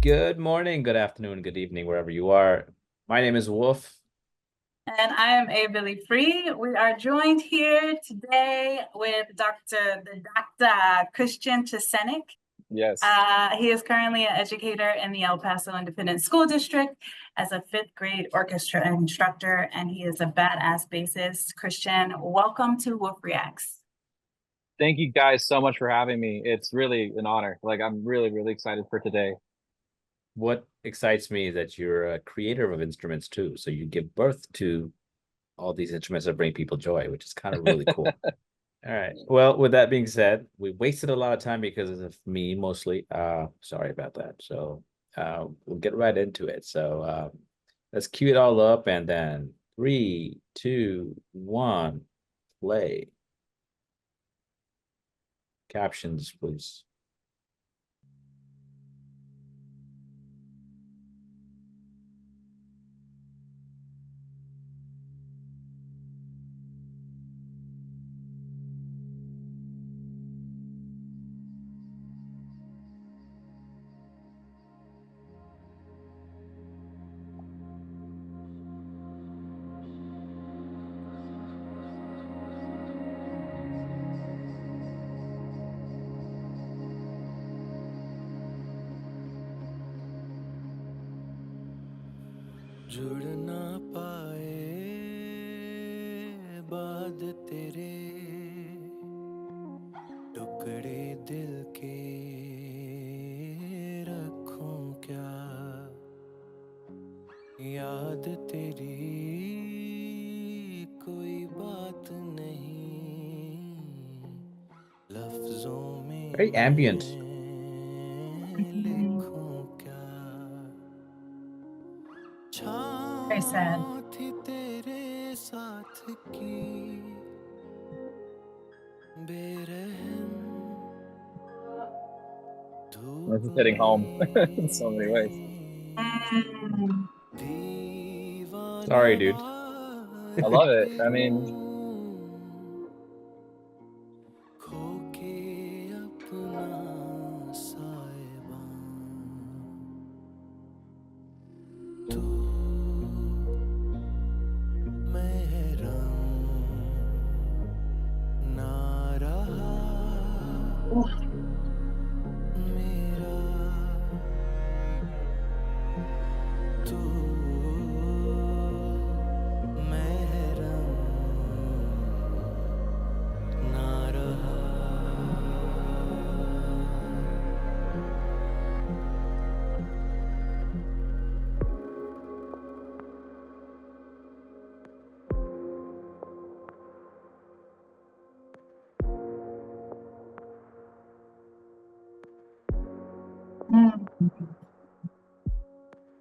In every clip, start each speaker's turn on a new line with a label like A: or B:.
A: Good morning, good afternoon, good evening, wherever you are. My name is Wolf.
B: And I am abillifree. We are joined here today with Dr. Christian Chesanek.
C: Yes.
B: He is currently an educator in the El Paso Independent School District as a fifth grade orchestra instructor, and he is a badass bassist. Christian, welcome to wufreacts.
C: Thank you guys so much for having me. It's really an honor. Like, I'm really excited for today.
A: What excites me is that you're a creator of instruments too. So you give birth to all these instruments that bring people joy, which is kind of really cool. All right. Well, with that being said, we wasted a lot of time because of me mostly. Sorry about that. So we'll get right into it. So let's cue it all up and then 3, 2, 1, play. Captions, please.
D: जुड़ ना पाए बाद तेरे टुकड़े दिल के रखूं क्या याद तेरी कोई बात नहीं लफ्जों में
A: Very ambient.
B: Very sad.
C: This is hitting home in so many ways.
A: Sorry, dude.
C: I love it. I mean,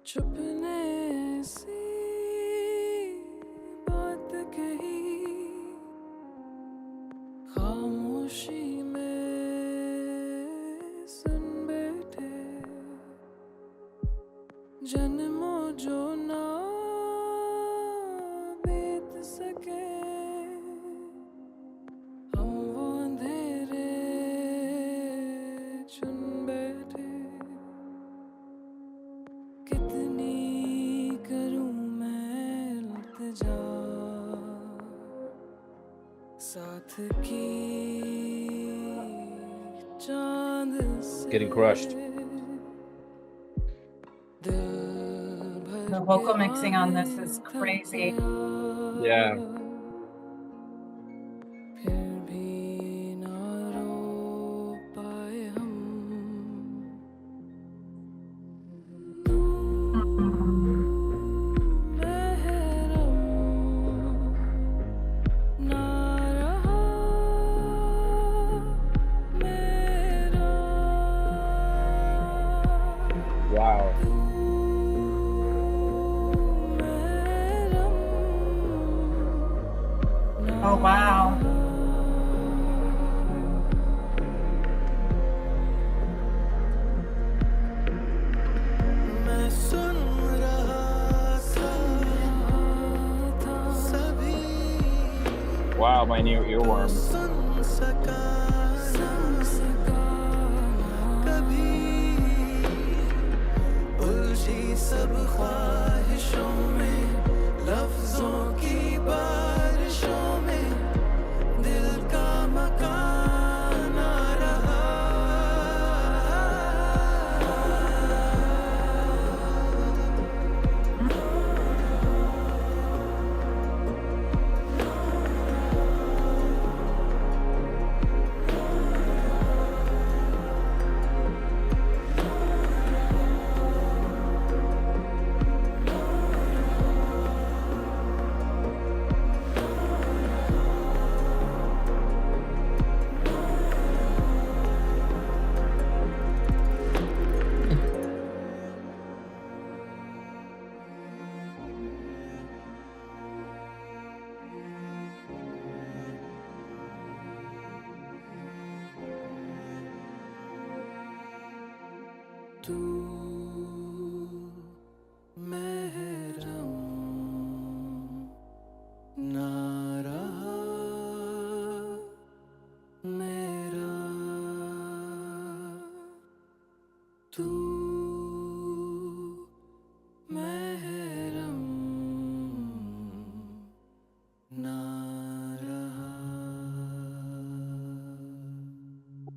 D: छुपने सी बात कही खामोशी में सुन बैठे जन्मों जो ना बीत सके हम वो अंधेरे चुन बैठे कितनी करूं मैं इल्तिजा साथ की चांद से
A: Getting crushed.
B: The vocal mixing on this is crazy.
C: yeah.
D: फिर भी ना रो पाए हम महरम ना रहा मेरा
C: Wow.
B: Oh, wow.
D: मैं सुन रहा था सभी
C: Wow, my new earworm.
D: सुन सका कभी तू महरम ना रहा मेरा तू महरम ना रहा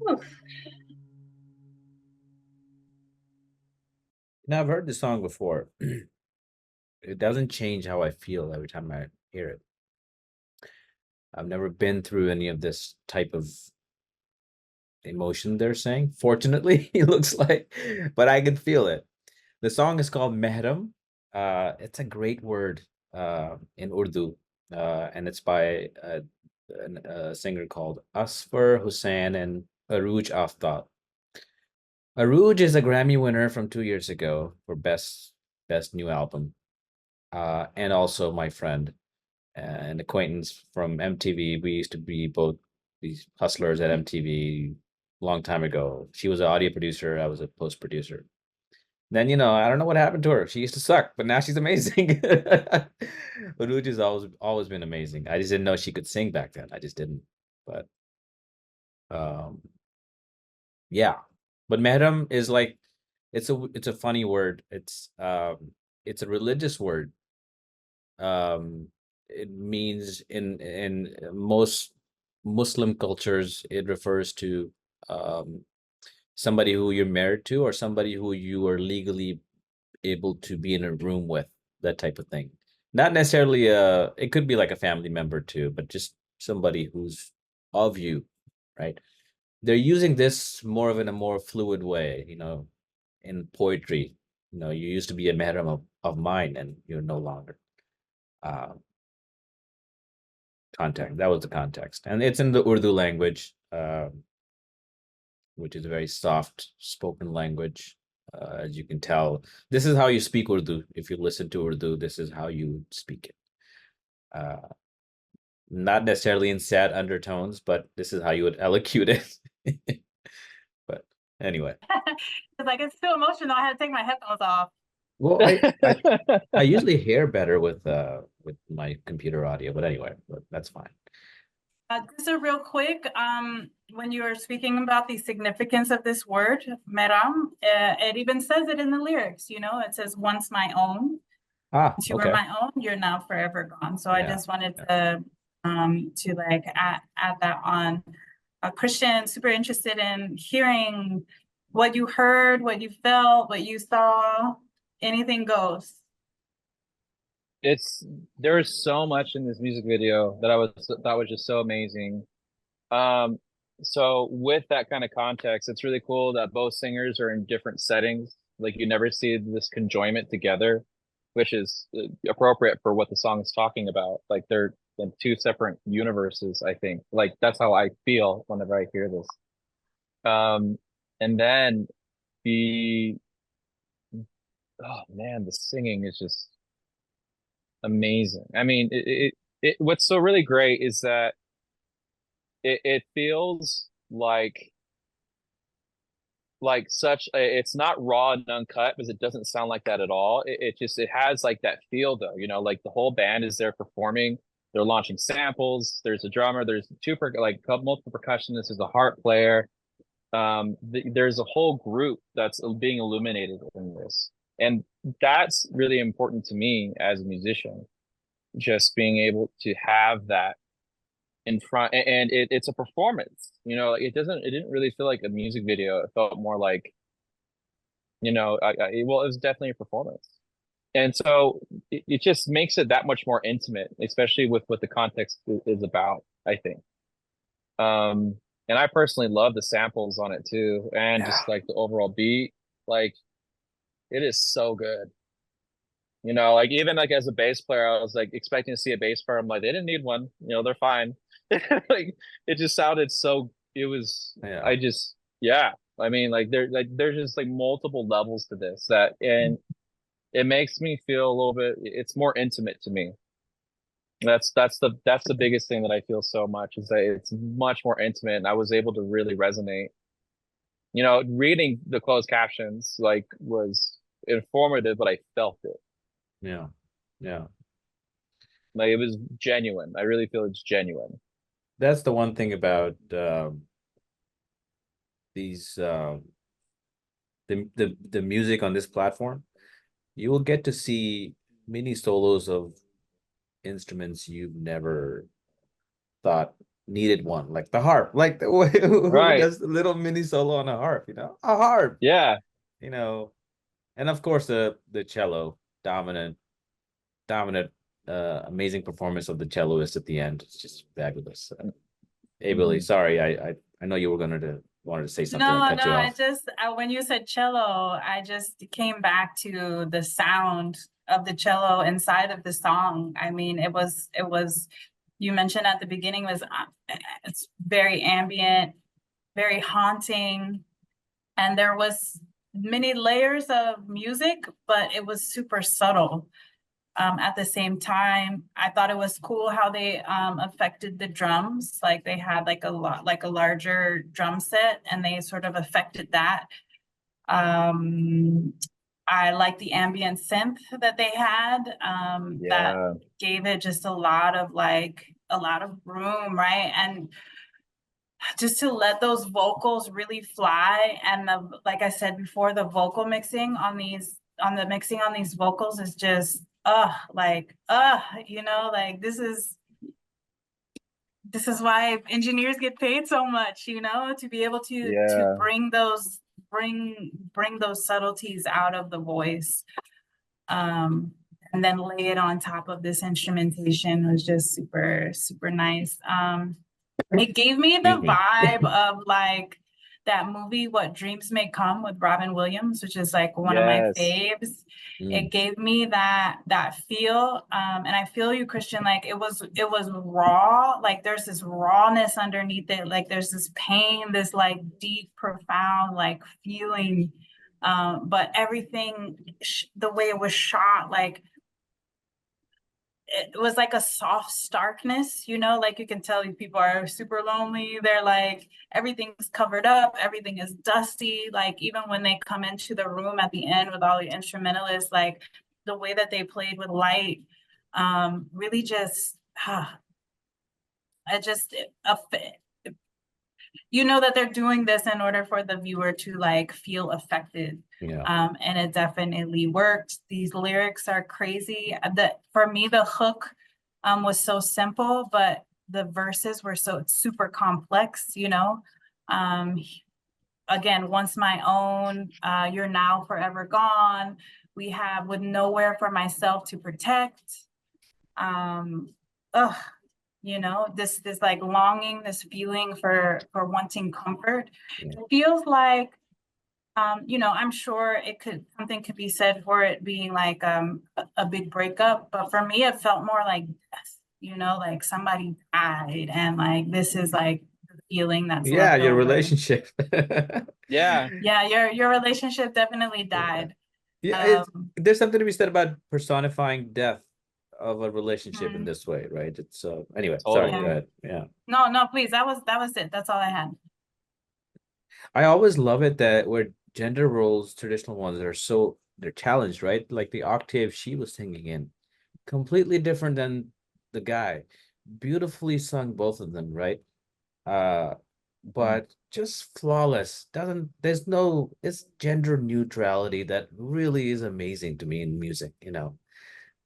B: Oof.
A: Now I've heard this song before. It doesn't change how I feel every time I hear it. I've never been through any of this type of emotion they're saying. Fortunately, it looks like, but I can feel it. The song is called Mehram. It's a great word in Urdu, and it's by a singer called Asfar, Hussain, and Arooj Aftab. Arooj is a Grammy winner from 2 years ago for best new album, and also my friend, an acquaintance from MTV. We used to be both these hustlers at MTV long time ago. She was an audio producer. I was a post producer. Then, I don't know what happened to her. She used to suck, but now she's amazing. Arooj has always been amazing. I just didn't know she could sing back then. I just didn't. But yeah. But Mehram is like it's a funny word. It's a religious word. It means in most Muslim cultures, it refers to somebody who you're married to or somebody who you are legally able to be in a room with, that type of thing. Not necessarily it could be like a family member too, but just somebody who's of you, right? They're using this more of in a more fluid way, in poetry. You used to be a Mehram of mine and you're no longer. Context. That was the context. And it's in the Urdu language, which is a very soft spoken language. As you can tell, this is how you speak Urdu. If you listen to Urdu, this is how you speak it. Not necessarily in sad undertones, but this is how you would elocute it. But anyway.
B: It's like it's too emotional. I had to take my headphones off.
A: Well, I usually hear better with my computer audio, but anyway, that's fine.
B: Just a real quick, when you were speaking about the significance of this word, Mehram, it even says it in the lyrics, it says, once my own, once you were
A: Okay.
B: my own, you're now forever gone. So I
A: Yeah,
B: just wanted to like add that on. Christian, super interested in hearing what you heard, what you felt, what you saw, anything goes.
C: There is so much in this music video that thought was just so amazing. So with that kind of context, it's really cool that both singers are in different settings. Like you never see this conjoinment together, which is appropriate for what the song is talking about. Like they're in two separate universes, I think. Like that's how I feel whenever I hear this. And then oh man, the singing is just amazing. I mean, what's so really great is that it feels like such it's not raw and uncut, because it doesn't sound like that at all. It has like that feel though, like the whole band is there performing. They're launching samples. There's a drummer. There's multiple percussionists. There's a harp player. There's a whole group that's being illuminated in this, and that's really important to me as a musician. Just being able to have that in front, and it's a performance. It didn't really feel like a music video. It felt more like, well, it was definitely a performance. And so it just makes it that much more intimate, especially with what the context is about, I think. And I personally love the samples on it too, and just like the overall beat, like it is so good. Like even like as a bass player, I was like expecting to see a bass player. I'm like, they didn't need one, they're fine. Like it just sounded so. It was. Yeah. I mean, there's just like multiple levels to this and it makes me feel a little bit. It's more intimate to me. That's the biggest thing that I feel so much is that it's much more intimate, and I was able to really resonate You know, reading the closed captions like was informative, but I felt it.
A: Yeah. Yeah.
C: Like it was genuine. I really feel it's genuine.
A: That's the one thing about these the music on this platform. You will get to see mini solos of instruments you've never thought needed one, like the harp. Like who
C: Right.
A: does the little mini solo on a harp? A harp.
C: Yeah.
A: You know, and of course the cello, dominant, amazing performance of the celloist at the end. It's just fabulous. Hey Billy,
C: Mhm.
A: sorry, I know you were wanted to say something. I
B: No,
A: cut
B: no,
A: you
B: I
A: off.
B: just, when you said cello, I just came back to the sound of the cello inside of the song. I mean, you mentioned at the beginning was, it's very ambient, very haunting, and there was many layers of music, but it was super subtle. At the same time, I thought it was cool how they affected the drums. Like they had like a larger drum set, and they sort of affected that. Um, I like the ambient synth that they had. That
C: Yeah.
B: gave it just a lot of room, right? And just to let those vocals really fly. And like I said before, the vocal mixing on the mixing on these vocals is just like this is why engineers get paid so much, to be able to
C: Yeah.
B: bring those subtleties out of the voice. Um, and then lay it on top of this instrumentation was just super, super nice. It gave me
A: Excuse
B: the
A: me.
B: vibe of like that movie, What Dreams May Come with Robin Williams, which is like one of my
C: Yes.
B: faves.
A: Mm,
B: It gave me that feel. And I feel you, Christian, like it was raw, like there's this rawness underneath it, like there's this pain, this like deep, profound like feeling. But everything, the way it was shot, like it was like a soft starkness, like you can tell people are super lonely. They're like, everything's covered up, everything is dusty. Like even when they come into the room at the end with all the instrumentalists, like the way that they played with light, really just, I just, that they're doing this in order for the viewer to like feel affected.
A: yeah.
B: And it definitely worked. These lyrics are crazy. For me, the hook was so simple, but the verses were so super complex. Um, Again, once my own, you're now forever gone. We have with nowhere for myself to protect. Um, ugh, this like longing, this feeling for wanting comfort.
A: Yeah.
B: It feels like I'm sure something could be said for it being like a big breakup, but for me it felt more like death, like somebody died, and like this is like the feeling that's
A: Yeah,
B: left
A: your
B: over.
A: relationship.
C: Yeah.
B: Yeah, your relationship definitely
A: Yeah.
B: died.
A: Yeah,
B: Um,
A: there's something to be said about personifying death of a relationship in
B: mm,
A: this way, right? It's anyway, sorry, go
B: yeah.
C: Totally.
A: ahead. Yeah.
B: No, please. That was it. That's all I had.
A: I always love it that where gender roles, traditional ones, they're challenged, right? Like the octave she was singing in, completely different than the guy. Beautifully sung, both of them, right? Uh, but just flawless. It's gender neutrality that really is amazing to me in music.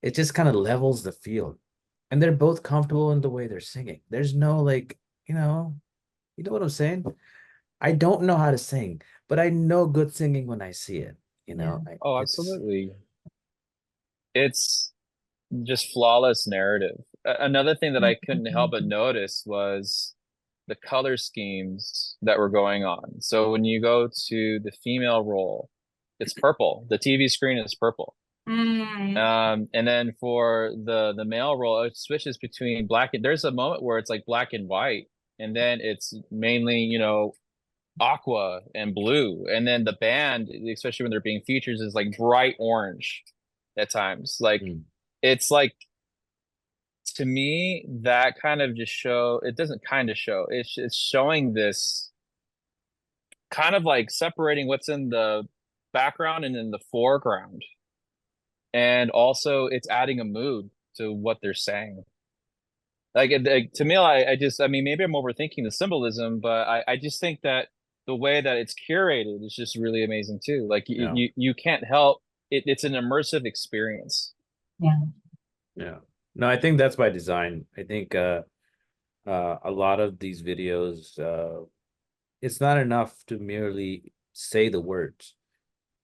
A: It just kind of levels the field. And they're both comfortable in the way they're singing. There's no like, you know what I'm saying? I don't know how to sing, but I know good singing when I see it.
B: Yeah.
C: Oh,
A: It's
C: absolutely. It's just flawless narrative. Another thing that I couldn't help but notice was the color schemes that were going on. So when you go to the female role, it's purple. The TV screen is purple.
B: Mm,
C: And then for the male role, it switches between black and there's a moment where it's like black and white, and then it's mainly, aqua and blue. And then the band, especially when they're being featured, is like bright orange at times. Like
A: mm,
C: it's like to me, that kind of just show it doesn't kind of show it's showing this kind of like separating what's in the background and in the foreground. And also it's adding a mood to what they're saying. Like to me, I mean, maybe I'm overthinking the symbolism, but I just think that the way that it's curated is just really amazing too. Like
A: Yeah.
C: you can't help it. It's an immersive experience.
B: Yeah.
A: Yeah. No, I think that's by design. I think a lot of these videos, it's not enough to merely say the words.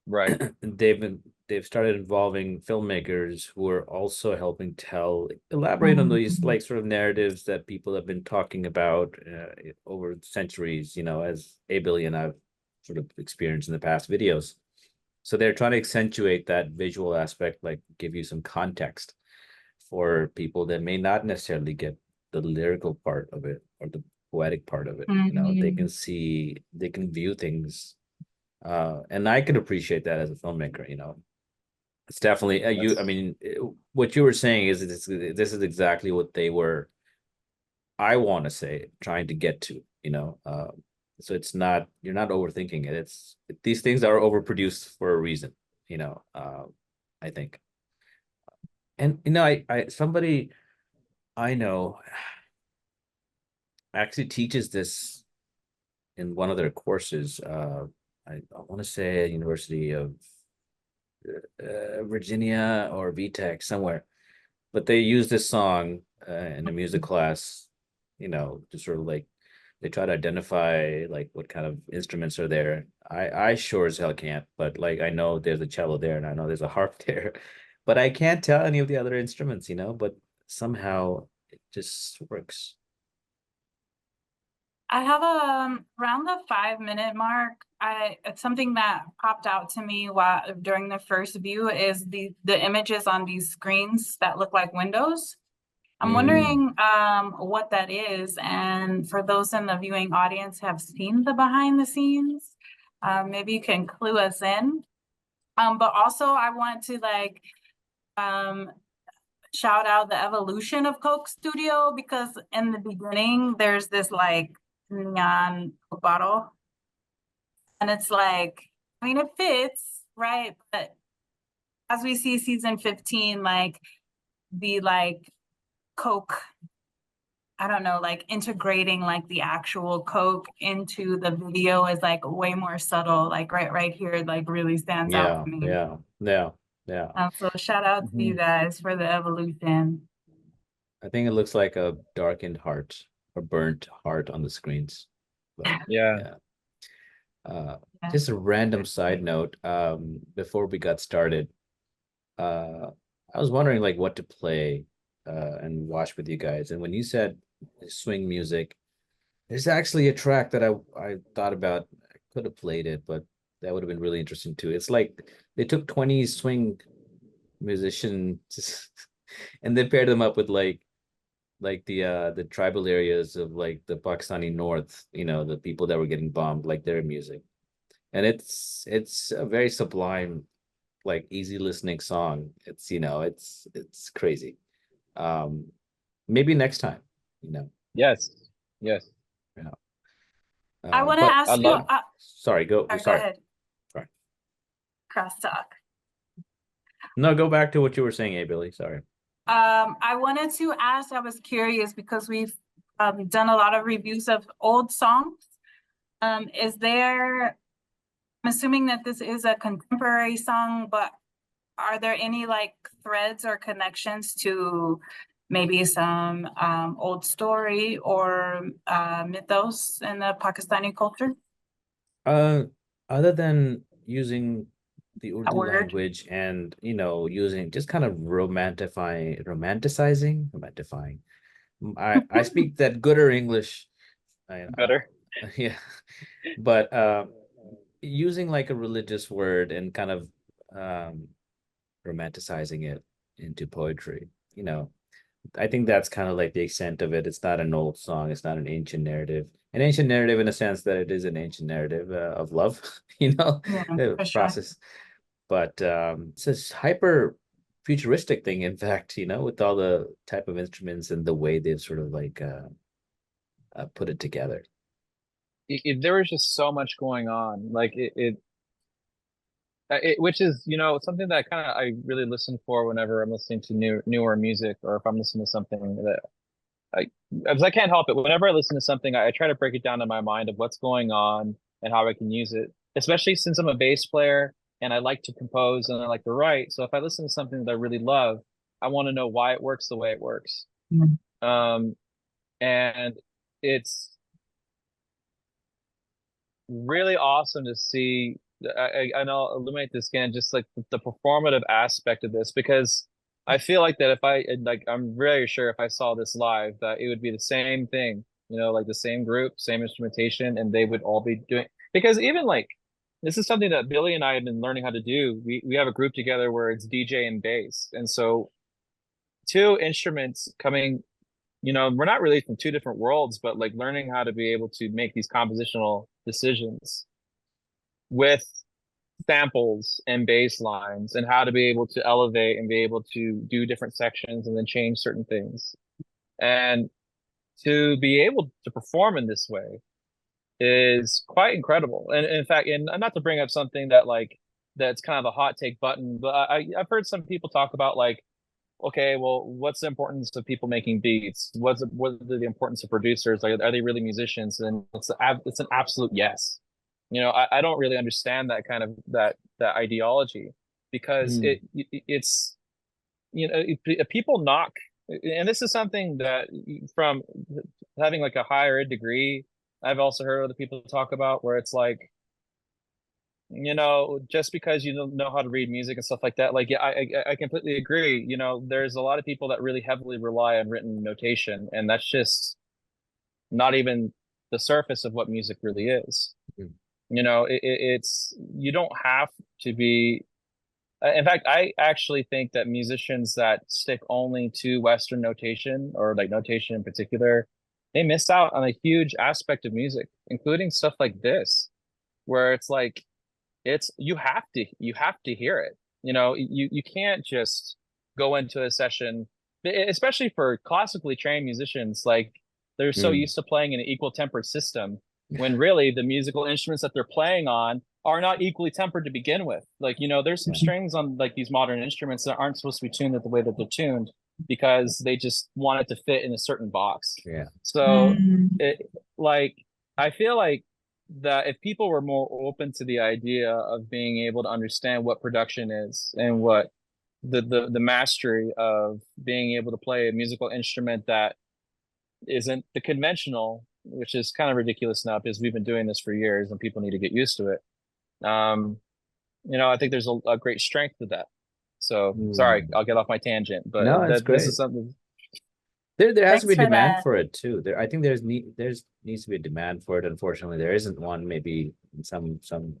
C: Right.
A: They've started involving filmmakers who are also helping elaborate on these like sort of narratives that people have been talking about over centuries, you know, as A Billi and I've sort of experienced in the past videos. So they're trying to accentuate that visual aspect, like give you some context for people that may not necessarily get the lyrical part of it or the poetic part of it. You know, they can view things, and I can appreciate that as a filmmaker. You know, it's definitely I mean, what you were saying is this is exactly what they were, I want to say, trying to get to. You know, so it's not, you're not overthinking it. These things are overproduced for a reason. You know, I think. And you know, somebody I know actually teaches this in one of their courses. I want to say University of Virginia or VTech somewhere, but they use this song in a music class, you know, to sort of like they try to identify like what kind of instruments are there. I sure as hell can't, but like I know there's a cello there and I know there's a harp there, but I can't tell any of the other instruments, you know, but somehow it just works.
B: I have around the 5 minute mark. It's something that popped out to me while during the first view is the images on these screens that look like windows. I'm wondering what that is, and for those in the viewing audience have seen the behind the scenes, maybe you can clue us in. But also I want to like shout out the evolution of Coke Studio, because in the beginning there's this like neon bottle, and it's like, I mean, it fits, right? But as we see season 15, like the like Coke, I don't know, like integrating like the actual Coke into the video is like way more subtle. Like right here, like really stands out to me.
A: Yeah.
B: So shout out to you guys for the evolution.
A: I think it looks like a darkened heart, a burnt heart on the screens. But,
C: Yeah.
A: Just a random side note, before we got started, I was wondering like what to play and watch with you guys. And when you said swing music, there's actually a track that I thought about. I could have played it, but that would have been really interesting too. It's like they took 20 swing musicians and they paired them up with like the tribal areas of like the Pakistani North, you know, the people that were getting bombed, like their music. And it's a very sublime, like easy listening song. It's, you know, it's crazy. Maybe next time, you know.
C: Yes.
A: Yeah.
B: I want to
C: but
B: ask
C: I
B: you.
C: love-
A: Sorry, go
B: Go
A: sorry.
B: ahead.
A: Sorry.
B: Crosstalk.
A: No, go back to what you were saying, A Billi. Sorry.
B: I wanted to ask, I was curious because we've done a lot of reviews of old songs. Is there, I'm assuming that this is a contemporary song, but are there any like threads or connections to maybe some old story or mythos in the Pakistani culture?
A: Other than using the Urdu
B: word.
A: language and, you know, using just kind of romanticizing. I speak that gooder English.
C: Better.
A: Yeah, but using like a religious word and kind of romanticizing it into poetry, you know, I think that's kind of like the extent of it. It's not an old song. It's not an ancient narrative. An ancient narrative in a sense that it is an ancient narrative of love, you know,
B: Yeah, for sure.
A: process. But it's this hyper futuristic thing, in fact, you know, with all the type of instruments and the way they've sort of like put it together.
C: there was just so much going on. Like which is, you know, something that kind of I really listen for whenever I'm listening to newer music, or if I'm listening to something that because I can't help it. Whenever I listen to something, I try to break it down in my mind of what's going on and how I can use it. Especially since I'm a bass player and I like to compose and I like to write. So if I listen to something that I really love, I want to know why it works the way it works.
B: Mm.
C: And it's really awesome to see. And I'll illuminate this again, just like the performative aspect of this, because I feel like that if I'm very sure if I saw this live, that it would be the same thing, you know, like the same group, same instrumentation, and they would all be doing, because even like, this is something that Billy and I have been learning how to do. We have a group together where it's DJ and bass. And so two instruments coming, you know, we're not really from two different worlds, but like learning how to be able to make these compositional decisions with samples and bass lines, and how to be able to elevate and be able to do different sections and then change certain things. And to be able to perform in this way is quite incredible. And in fact, and not to bring up something that like that's kind of a hot take button, but I've heard some people talk about like, okay, well, what's the importance of people making beats? What are the importance of producers? Like, are they really musicians? And it's an absolute yes. You know, I don't really understand that kind of that ideology, because it's, you know, people knock, and this is something that from having like a higher ed degree, I've also heard other people talk about, where it's like, you know, just because you don't know how to read music and stuff like that, like, yeah, I completely agree. You know, there's a lot of people that really heavily rely on written notation, and that's just not even the surface of what music really is. You know, it's, you don't have to be. In fact, I actually think that musicians that stick only to Western notation, or like notation in particular, they miss out on a huge aspect of music, including stuff like this, where it's like, you have to hear it. You know, you can't just go into a session, especially for classically trained musicians, like they're so used to playing in an equal tempered system, when really the musical instruments that they're playing on are not equally tempered to begin with. Like, you know, there's some strings on like these modern instruments that aren't supposed to be tuned the way that they're tuned, because they just want it to fit in a certain box.
A: Yeah.
C: So like, I feel like that if people were more open to the idea of being able to understand what production is, and what the mastery of being able to play a musical instrument that isn't the conventional, which is kind of ridiculous now because we've been doing this for years and people need to get used to it. You know, I think there's a great strength to that. So sorry, I'll get off my tangent, but
A: no, it's great.
C: This is something.
A: There has to be
B: Thanks for
A: demand
B: that.
A: for it too. I think there's needs to be a demand for it. Unfortunately, there isn't one. Maybe in some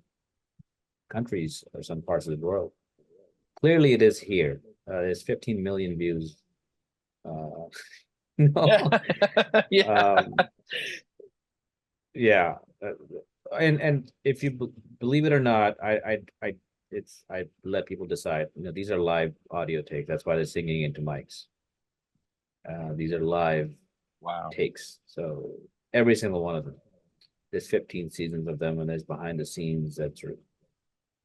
A: countries or some parts of the world. Clearly, it is here. There's 15 million views. No.
C: Yeah.
A: Yeah. And if you believe it or not, I let people decide. You know, these are live audio takes. That's why they're singing into mics. These are live takes. So every single one of them. There's 15 seasons of them, and there's behind the scenes that's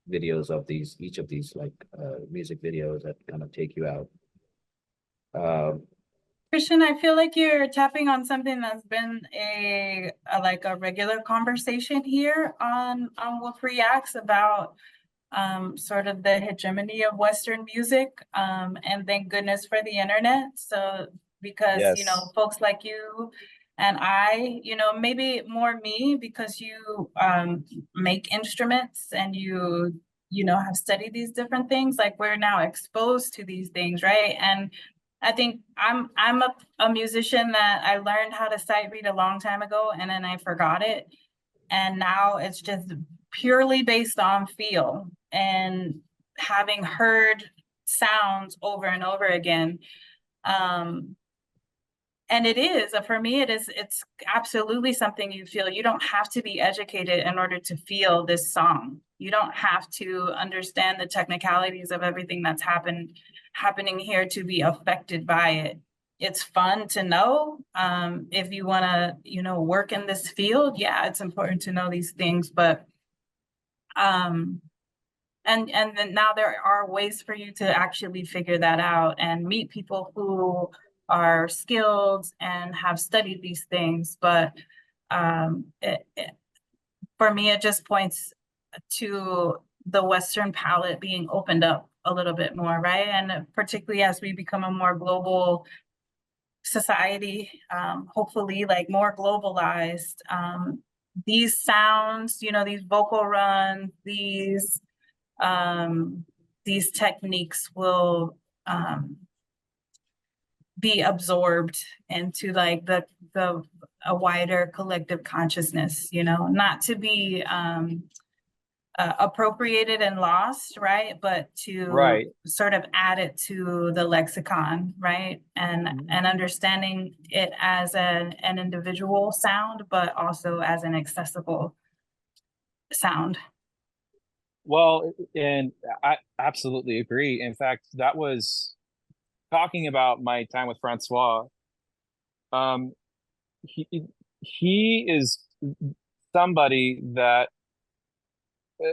A: videos of each of these like music videos that kind of take you out.
B: Christian, I feel like you're tapping on something that's been a regular conversation here on wufreacts about sort of the hegemony of Western music, and thank goodness for the internet. So because you know, folks like you and I, you know, maybe more me because you make instruments and you know have studied these different things, like we're now exposed to these things, right? And I think I'm a musician that I learned how to sight read a long time ago, and then I forgot it. And now it's just purely based on feel and having heard sounds over and over again. And it is, for me, it's absolutely something you feel. You don't have to be educated in order to feel this song. You don't have to understand the technicalities of everything that's happening here to be affected by it. it's fun to know. If you want to, work in this field, yeah, it's important to know these things. But and then now there are ways for you to actually figure that out and meet people who are skilled and have studied these things. But for me, it just points to the Western palette being opened up a little bit more, right? And particularly as we become a more global society, hopefully like more globalized, these sounds, these vocal runs, these techniques will be absorbed into like a wider collective consciousness, not to be appropriated and lost, right? But to sort of add it to the lexicon, right? And understanding it as an individual sound, but also as an accessible sound.
C: Well, and I absolutely agree. In fact, that was talking about my time with Francois. He is somebody that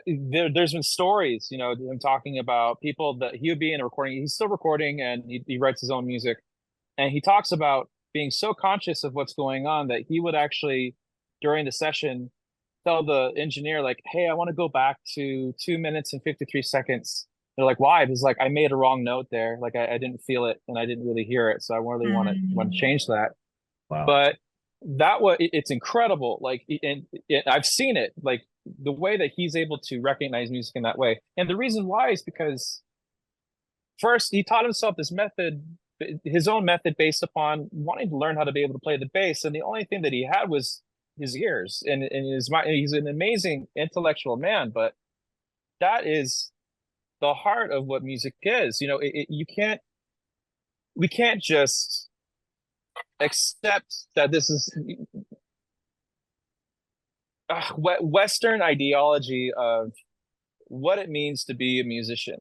C: there's been stories, him talking about people that he would be in a recording. He's still recording, and he writes his own music. And he talks about being so conscious of what's going on that he would actually, during the session, tell the engineer, like, hey, I want to go back to 2 minutes and 53 seconds. They're like, why? Because like I made a wrong note there. Like I didn't feel it and I didn't really hear it. So I really want to change that.
A: Wow.
C: But it's incredible. Like, and I've seen it, like the way that he's able to recognize music in that way. And the reason why is because first he taught himself this method, his own method, based upon wanting to learn how to be able to play the bass. And the only thing that he had was his ears and his mind. He's an amazing intellectual man, but that is the heart of what music is. We can't just accept that this is Western ideology of what it means to be a musician.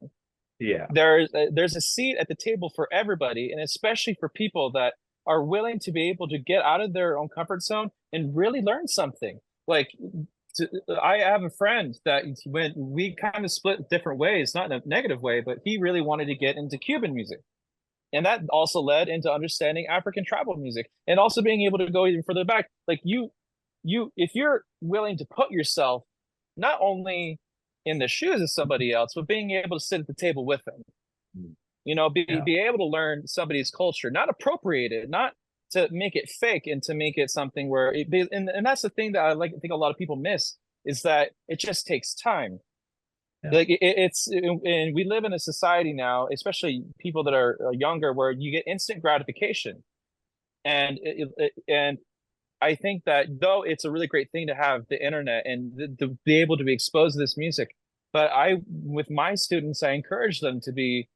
A: Yeah,
C: there's a seat at the table for everybody, and especially for people that are willing to be able to get out of their own comfort zone and really learn something. Like, I have a friend that when we kind of split different ways, not in a negative way, but he really wanted to get into Cuban music. And that also led into understanding African tribal music and also being able to go even further back. Like if you're willing to put yourself not only in the shoes of somebody else, but being able to sit at the table with them, be able to learn somebody's culture, not appropriate it, not to make it fake and to make it something where and that's the thing that I think a lot of people miss, is that it just takes time. Yeah. Like and we live in a society now, especially people that are younger, where you get instant gratification, and I think that though it's a really great thing to have the internet and to be able to be exposed to this music, but with my students, I encourage them to be,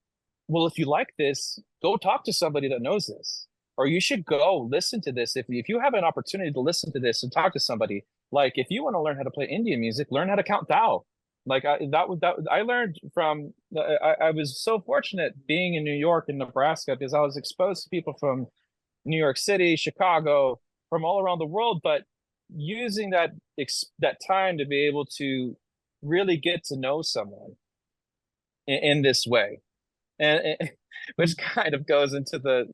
C: well, if you like this, go talk to somebody that knows this, or you should go listen to this. If you have an opportunity to listen to this and talk to somebody, like if you want to learn how to play Indian music, learn how to count thou. Like I learned from, I was so fortunate being in New York and Nebraska, because I was exposed to people from New York City, Chicago, from all around the world, but using that time to be able to really get to know someone in this way, and which kind of goes into the,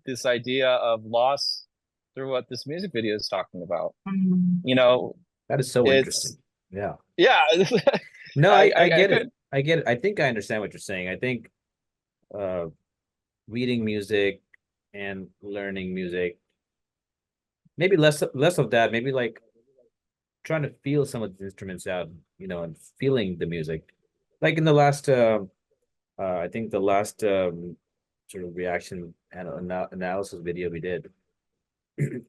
C: this idea of loss through what this music video is talking about.
A: That is so interesting. Yeah. No, I get it. I get it. I think I understand what you're saying. I think reading music and learning music, maybe less of that, maybe like trying to feel some of the instruments out, and feeling the music. Like in the last I think the last sort of reaction and analysis video we did,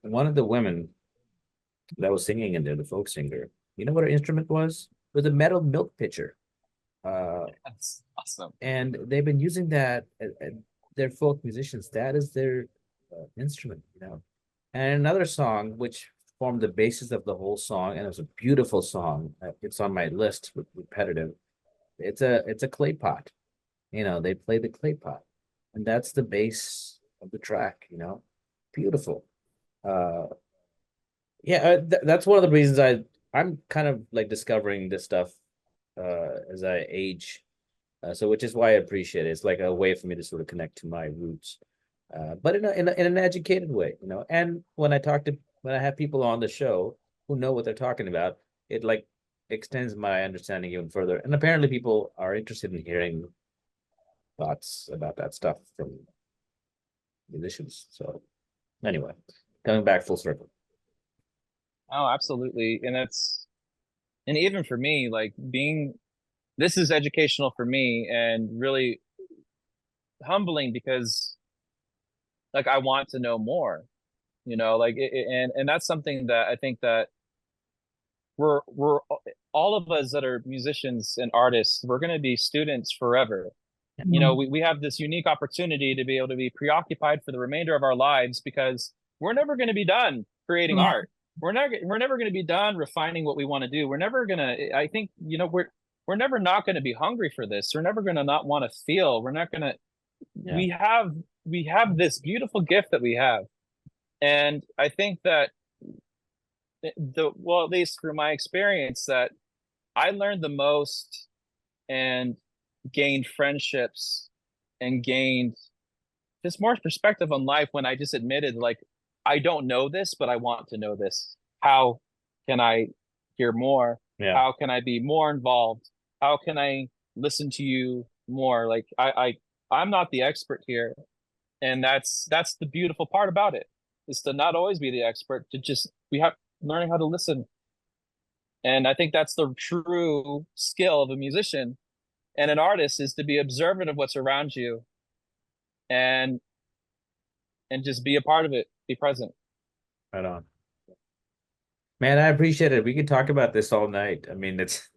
A: one of the women that was singing in there, the folk singer, you know what her instrument was? It was a metal milk pitcher.
C: That's awesome.
A: And they've been using that. They're folk musicians. That is their instrument, And another song which formed the basis of the whole song, and it was a beautiful song. It's on my list with repetitive. It's a clay pot. They play the clay pot, and that's the base of the track, you know, beautiful. Yeah, that's one of the reasons I'm kind of like discovering this stuff as I age. So which is why I appreciate it. It's like a way for me to sort of connect to my roots, but in an educated way, you know. And when I have people on the show who know what they're talking about, it like extends my understanding even further. And apparently, people are interested in hearing thoughts about that stuff from musicians. So anyway, coming back full circle.
C: Oh, absolutely. And even for me, like this is educational for me and really humbling because like I want to know more, you know, like and that's something that I think that we're all of us that are musicians and artists, we're going to be students forever. You know, we have this unique opportunity to be able to be preoccupied for the remainder of our lives because we're never going to be done creating art. We're never going to be done refining what we want to do. We're never going to, I think, you know, we're never not going to be hungry for this. We're never going to not want to feel. We're not going to, we have this beautiful gift that we have. And I think that well, at least through my experience, that I learned the most and gained friendships and gained just more perspective on life when I just admitted, like, I don't know this, but I want to know this. How can I hear more?
A: Yeah.
C: How can I be more involved? How can I listen to you more? Like I'm not the expert here. And that's the beautiful part about it, is to not always be the expert, to just learning how to listen. And I think that's the true skill of a musician and an artist, is to be observant of what's around you and just be a part of it, be present.
A: Right on. Man, I appreciate it. We could talk about this all night. I mean, it's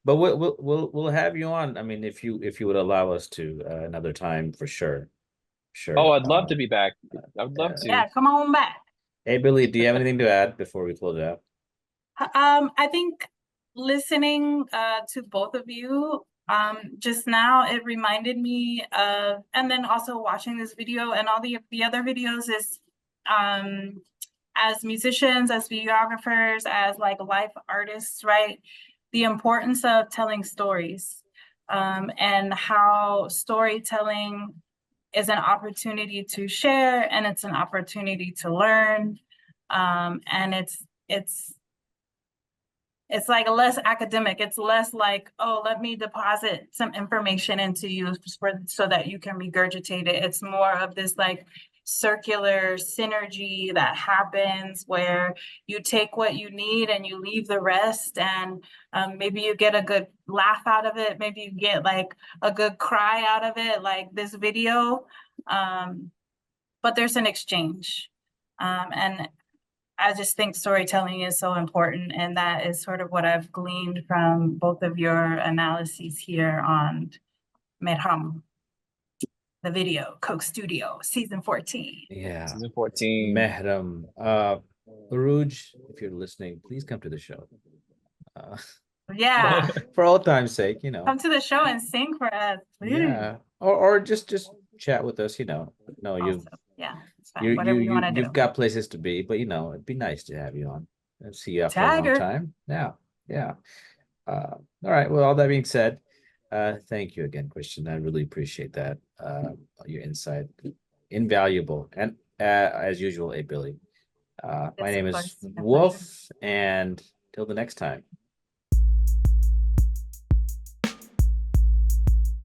A: but we'll have you on. I mean, if you would allow us to another time, for sure. Sure.
C: Oh, I'd love to be back. I would love to.
B: Yeah, come on back.
A: Hey, Billy, do you have anything to add before we close out?
B: I think listening to both of you just now, it reminded me of, and then also watching this video and all the other videos is as musicians, as videographers, as like life artists, right? The importance of telling stories and how storytelling is an opportunity to share, and it's an opportunity to learn. And it's like less academic. It's less like, oh, let me deposit some information into you so that you can regurgitate it. It's more of this like circular synergy that happens where you take what you need and you leave the rest, and maybe you get a good laugh out of it, maybe you get like a good cry out of it, like this video, but there's an exchange, and I just think storytelling is so important, and that is sort of what I've gleaned from both of your analyses here on Mehram, the video, Coke Studio, season 14.
A: Yeah.
C: Season 14.
A: Mehram. Arooj, if you're listening, please come to the show.
B: Yeah.
A: For old time's sake, you know.
B: Come to the show and sing for us, please.
A: Yeah. Or just chat with us, you know. No,
B: Also, yeah, it's fine. Whatever you want to do.
A: You've got places to be, but you know, it'd be nice to have you on and see you after a long time. Yeah. All right. Well, all that being said, thank you again, Christian. I really appreciate that. Your insight, invaluable, and as usual, A Billi. My name is WUF, and till the next time.